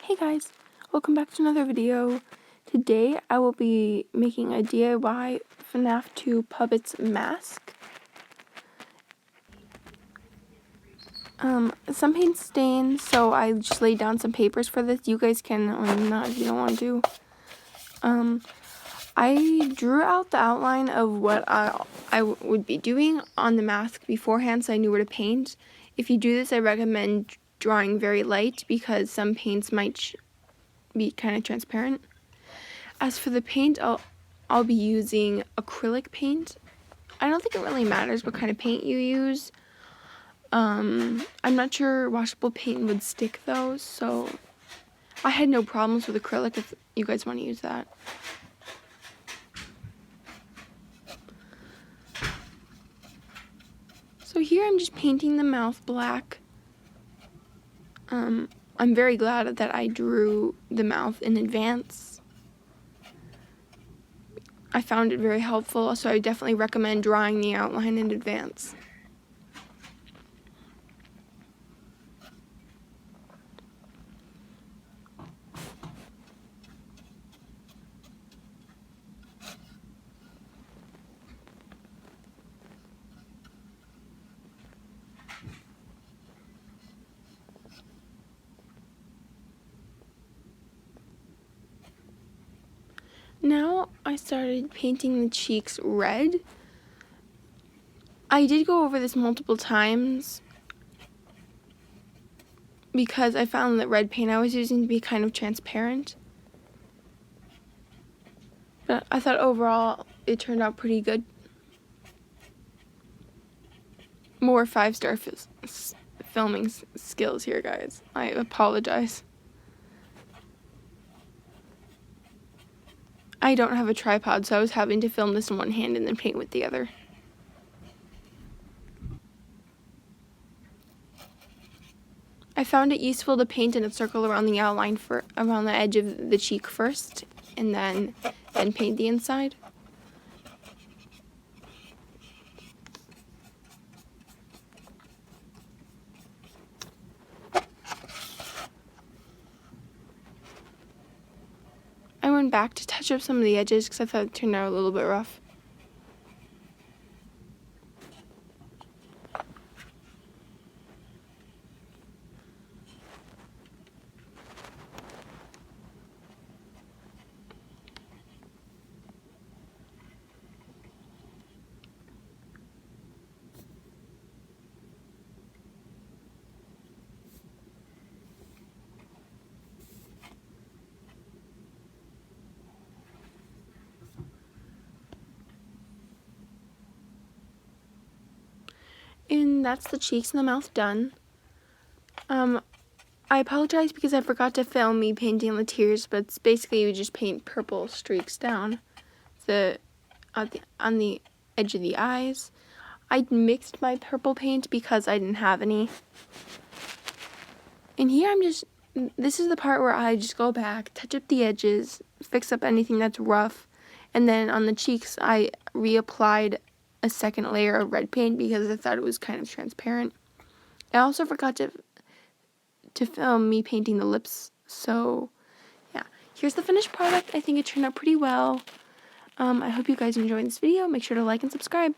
Hey guys, welcome back to another video. Today I will be making a DIY Fnaf 2 Puppets mask. Some paint stains, so I just laid down some papers for this. You guys can, or not if you don't want to. I drew out the outline of what I would be doing on the mask beforehand, so I knew where to paint. If you do this, I recommend drawing very light because some paints might be kind of transparent. As for the paint, I'll be using acrylic paint. I don't think it really matters what kind of paint you use. I'm not sure washable paint would stick though, so I had no problems with acrylic if you guys want to use that. So here I'm just painting the mouth black. I'm very glad that I drew the mouth in advance. I found it very helpful, so I definitely recommend drawing the outline in advance. Now I started painting the cheeks red. I did go over this multiple times because I found that red paint I was using to be kind of transparent. But I thought overall it turned out pretty good. More 5-star filming skills here, guys. I apologize. I don't have a tripod, so I was having to film this in one hand and then paint with the other. I found it useful to paint in a circle around the outline around the edge of the cheek first, and then paint the inside. I went back to touch up some of the edges because I thought it turned out a little bit rough. And that's the cheeks and the mouth done. I apologize because I forgot to film me painting the tears, but it's basically you just paint purple streaks down on the edge of the eyes. I mixed my purple paint because I didn't have any. And here this is the part where I just go back, touch up the edges, fix up anything that's rough, and then on the cheeks I reapplied a second layer of red paint because I thought it was kind of transparent. I also forgot to film me painting the lips, so yeah. Here's the finished product. I think it turned out pretty well. I hope you guys enjoyed this video. Make sure to like and subscribe.